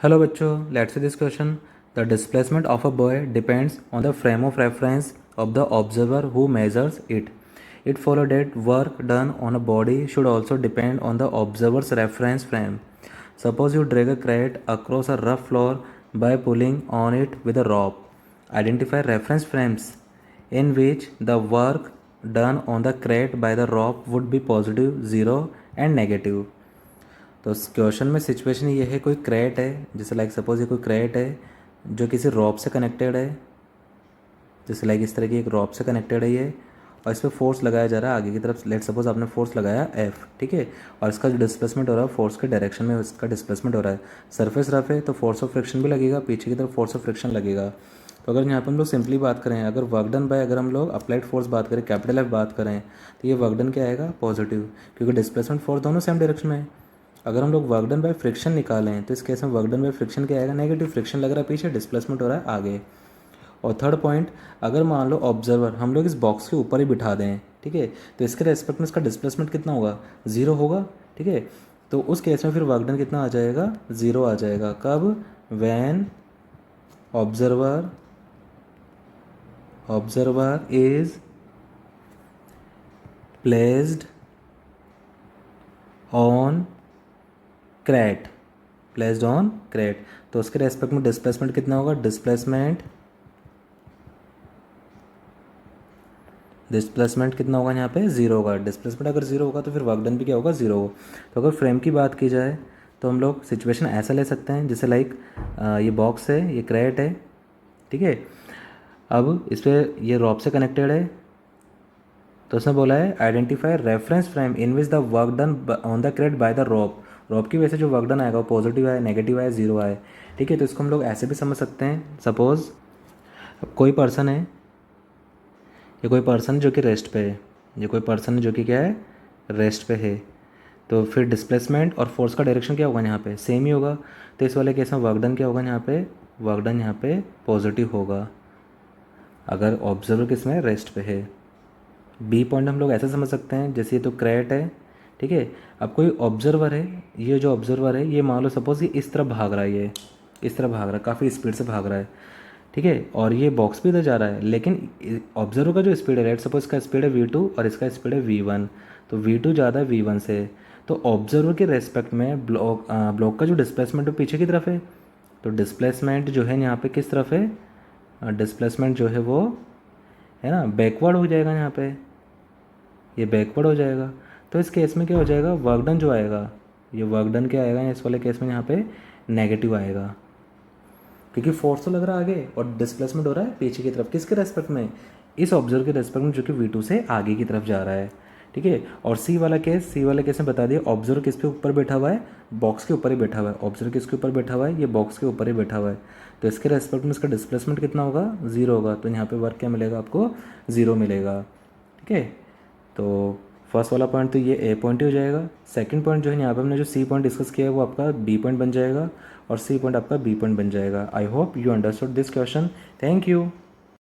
Hello बच्चों, let's see this question. The displacement of a boy depends on the frame of reference of the observer who measures it. It followed that work done on a body should also depend on the observer's reference frame. Suppose you drag a crate across a rough floor by pulling on it with a rope. Identify reference frames in which the work done on the crate by the rope would be positive, 0 and negative. तो उस question में situation ये है, कोई crate है, जैसे like suppose ये कोई क्रेट है जो किसी रॉप से कनेक्टेड है, जैसे लाइक इस तरह की एक रॉप से कनेक्टेड है ये, और इस पर फोर्स लगाया जा रहा है आगे की तरफ। लेट सपोज आपने फोर्स लगाया एफ, ठीक है, और इसका जो डिस्प्लेसमेंट हो रहा है फोर्स के डायरेक्शन में इसका डिस्प्लेसमेंट हो रहा है। सरफेस रफ है तो फोर्स ऑफ फ्रिक्शन भी लगेगा, पीछे की तरफ फोर्स ऑफ फ्रिक्शन लगेगा। तो अगर यहाँ पर हम लोग सिंपली बात करें, अगर वर्क डन बाय, अगर हम लोग अप्लाइड फोर्स बात करें, कैपिटल एफ बात करें, तो ये वर्क डन क्या आएगा, पॉजिटिव, क्योंकि डिस्प्लेसमेंट फोर्स दोनों सेम डायरेक्शन में है। अगर हम लोग वर्क डन बाय फ्रिक्शन निकालें तो इस केस में वर्क डन बाय फ्रिक्शन क्या आएगा, नेगेटिव, फ्रिक्शन लग रहा है पीछे, डिस्प्लेसमेंट हो रहा है आगे। और थर्ड पॉइंट, अगर मान लो ऑब्जर्वर हम लोग इस बॉक्स के ऊपर ही बिठा दें, ठीक है, तो इसके रेस्पेक्ट में इसका डिस्प्लेसमेंट कितना होगा, 0 होगा, ठीक है। तो उस केस में फिर वर्क डन कितना आ जाएगा, 0 आ जाएगा। कब, when observer is placed on crate, placed on crate, तो उसके रेस्पेक्ट में डिस्प्लेसमेंट कितना होगा, डिस्प्लेसमेंट कितना होगा, यहाँ पे 0 होगा। डिस्प्लेसमेंट अगर 0 होगा तो फिर वर्क डन भी क्या होगा, 0 होगा। तो अगर फ्रेम की बात की जाए तो हम लोग सिचुएशन ऐसा ले सकते हैं, जैसे लाइक ये बॉक्स है, ये क्रेट है, ठीक है, अब इस पर ये रॉप से कनेक्टेड है, तो उसने बोला है identify reference frame in which the work done on the crate by the rope. Rope की वजह से जो वर्क डन आएगा वो पॉजिटिव आए, नेगेटिव आए, 0 आए, ठीक है। तो इसको हम लोग ऐसे भी समझ सकते हैं, सपोज कोई पर्सन है, ये कोई पर्सन जो कि रेस्ट पे है, ये कोई पर्सन जो कि क्या है, रेस्ट पे है, तो फिर डिस्प्लेसमेंट और फोर्स का डायरेक्शन क्या होगा, यहाँ पे सेम ही होगा। तो इस वाले केस में वर्क डन क्या होगा, यहाँ पे वर्क डन यहाँ पे पॉजिटिव होगा अगर ऑब्जर्वर किस में, रेस्ट पे है। बी पॉइंट हम लोग ऐसे समझ सकते हैं, जैसे ये तो क्रेट है, ठीक है, अब कोई ऑब्जर्वर है, ये जो ऑब्जर्वर है ये मान लो सपोज ये इस तरफ भाग रहा है, ये इस तरफ भाग रहा है, काफ़ी स्पीड से भाग रहा है, ठीक है, और ये बॉक्स भी इधर जा रहा है, लेकिन ऑब्जर्वर का जो स्पीड है, लेट सपोज इसका स्पीड है v2 और इसका स्पीड है v1, तो v2 ज़्यादा है v1 से, तो ऑब्जर्वर के रेस्पेक्ट में ब्लॉक का जो डिस्प्लेसमेंट है पीछे की तरफ है, तो डिस्प्लेसमेंट जो है यहाँ पे किस तरफ है, डिस्प्लेसमेंट जो है वो है ना बैकवर्ड हो जाएगा, यहाँ पे ये बैकवर्ड हो जाएगा। तो इस केस में क्या हो जाएगा, वर्क डन जो आएगा, ये वर्क डन क्या आएगा इस वाले केस में, यहाँ पे नेगेटिव आएगा, क्योंकि फोर्स तो लग रहा है आगे और डिस्प्लेसमेंट हो रहा है पीछे की तरफ, किसके रेस्पेक्ट में, इस ऑब्जर्व के रेस्पेक्ट में जो कि v2 से आगे की तरफ जा रहा है, ठीक है। और सी वाला केस में बता दिया, ऑब्जर्व किस पे ऊपर बैठा हुआ है, बॉक्स के ऊपर ही बैठा हुआ है, ऑब्जर्व किसके ऊपर बैठा हुआ है, ये बॉक्स के ऊपर ही बैठा हुआ है, तो इसके रेस्पेक्ट में इसका डिस्प्लेसमेंट कितना होगा, 0 होगा, तो यहाँ पे वर्क क्या मिलेगा आपको, 0 मिलेगा, ठीक है। तो फर्स्ट वाला पॉइंट तो ये ए पॉइंट ही हो जाएगा। सेकंड पॉइंट जो है यहाँ पे हमने जो सी पॉइंट डिस्कस किया है वो आपका बी पॉइंट बन जाएगा और सी पॉइंट आपका बी पॉइंट बन जाएगा। I hope you understood this question. Thank you.